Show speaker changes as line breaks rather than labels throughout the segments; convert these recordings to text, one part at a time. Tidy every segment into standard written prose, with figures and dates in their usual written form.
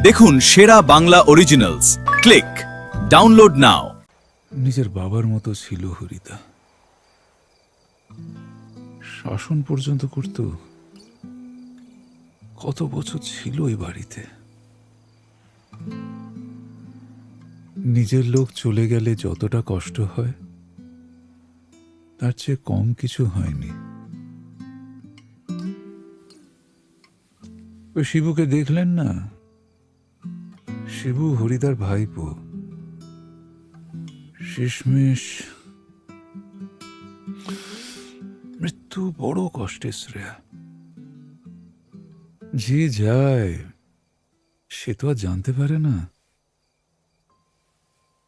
দেখুন সেরা Bangla originals, click download নাও।
নিজের বাবার মতো ছিল হরিদা। শাসন পর্যন্ত করত। কত বছর ছিল এই বাড়িতে। নিজের লোক চলে গেলে যতটা কষ্ট হয় তার চেয়ে কম কিছু হয়নি। ওই শিবুকে দেখলেন না? শিবু হরিদার ভাইপো। শেষমেশ মৃত্যু বড় কষ্টের শ্রেয়া। যে যায় সে তো আর জানতে পারে না।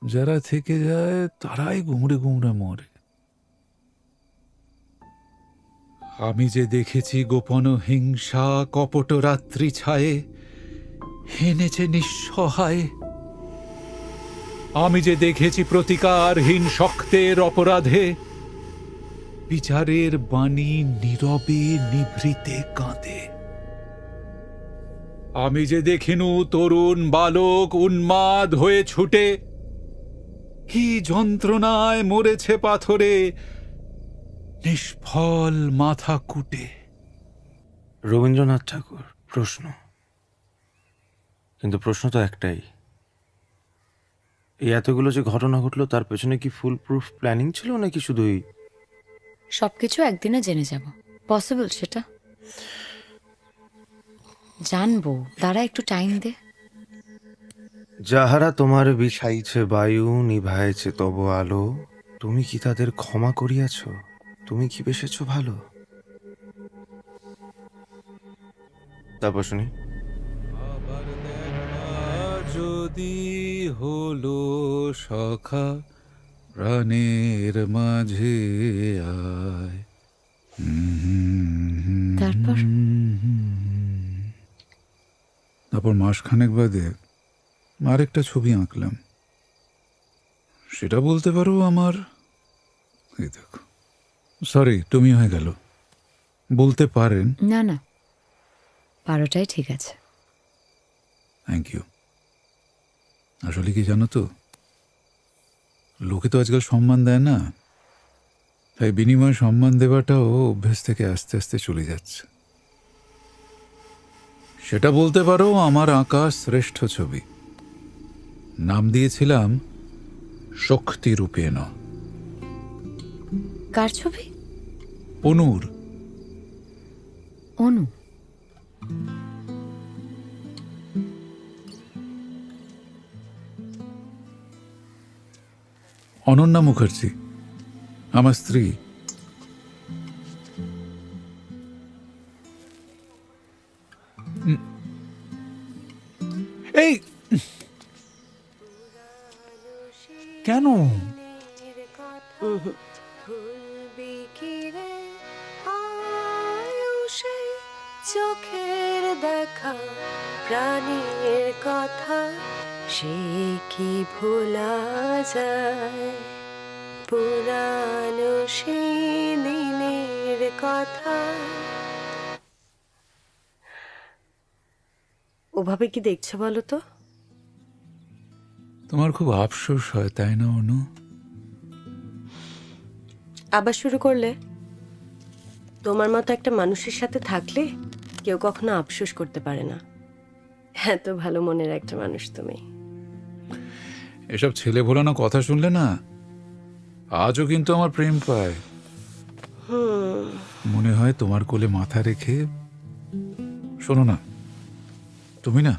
যারা থেকে যায় তারাই গুমড়ে গুমড়ে মরে। আমি যে দেখেছি গোপন হিংসা কপট রাত্রি ছায়ে হেনেছে নিঃসহায়। আমি যে দেখেছি প্রতিকারহীন শক্তের অপরাধে বিচারের বাণী নীরবে নিভৃতে কাঁদে। আমি যে দেখিনু তরুণ বালক উন্মাদ হয়ে ছুটে কি যন্ত্রণায় মরেছে পাথরে নিষ্ফল মাথা কুটে।
রবীন্দ্রনাথ ঠাকুর। প্রশ্ন, কিন্তু প্রশ্ন তো একটাই, এই এতগুলো যে ঘটনা ঘটলো তার পেছনে কি ফুল প্রুফ প্ল্যানিং ছিল নাকি শুধুই?
সবকিছু একদিনে জেনে যাব। পসিবল সেটা? জানবো, দাঁড়া একটু টাইম দে।
যাহারা তোমার বিছাইছে বায়ু নিভাইছে তব আলো, তুমি কি তাদের ক্ষমা করিয়াছ? তুমি কি বেসেছ ভালো? তারপর শুনি।
আবার দেখা যদি হলো সখা প্রাণের মাঝে আয়।
তারপর
তারপর মাসখানেক বাদে আরেকটা ছবি আঁকলাম। সেটা বলতে পারো আমার, এই দেখো। সরি, তুমি হয়ে গেল। বলতে পারেন।
না না, 12টাই ঠিক আছে।
Thank you. আসলে কি জানো তো, লোকে তো আজকাল সম্মান দেয় না, তাই বিনিময় সম্মান দেওয়াটাও অভ্যেস থেকে আস্তে আস্তে চলে যাচ্ছে। সেটা বলতে পারো আমার আঁকা শ্রেষ্ঠ ছবি। নাম দিয়েছিলাম শক্তি রূপেণ।
কার ছবি?
অনুর।
অনু?
অনন্যা মুখার্জি আমার স্ত্রী। এই কেন?
চোখের দেখা প্রাণীর কথা সে কি ভোলা যায়? পুরানো সেই দিনের কথা। ওভাবে কি দেখছো বলো তো?
তোমার খুব আফসোস হয় তাই না অনু?
আবার শুরু করলে? তোমার মতো একটা মানুষের সাথে থাকলে কেউ কখনো আফসোস করতে পারে না। এত ভালো মনের একটা মানুষ তুমি।
এসব ছেলে ভোলানো কথা শুনলে না আজও কিন্তু আমার প্রেম পায়। মনে হয় তোমার কোলে মাথা রেখে। শোনো না, তুমি না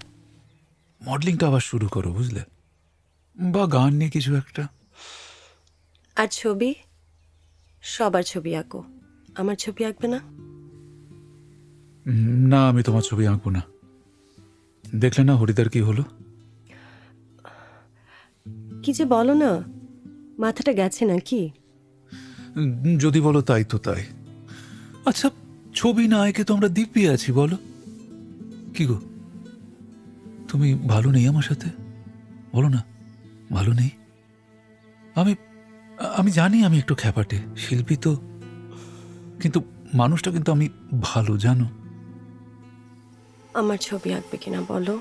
মডেলিংটা আবার শুরু করো, বুঝলে? বা গান নিয়ে কিছু একটা।
আর ছবি? সবার ছবি আঁকো, আমার ছবি আঁকবে না?
না, আমি তোমার ছবি আঁকবো না। দেখলে না হরিদার কি হলো?
কি যে বলো না, মাথাটা গেছে নাকি?
যদি বলো তাই তো তাই। আচ্ছা, ছবি না এঁকে তো আমরা দিব্যি আছি, বলো। কি গো, তুমি ভালো নেই আমার সাথে? বলো না ভালো নেই। আমি আমি জানি আমি একটু খ্যাপাটে শিল্পী তো, কিন্তু মানুষটা কিন্তু আমি ভালো, জানো।
আমার ছবি আঁকবে কিনা বলো?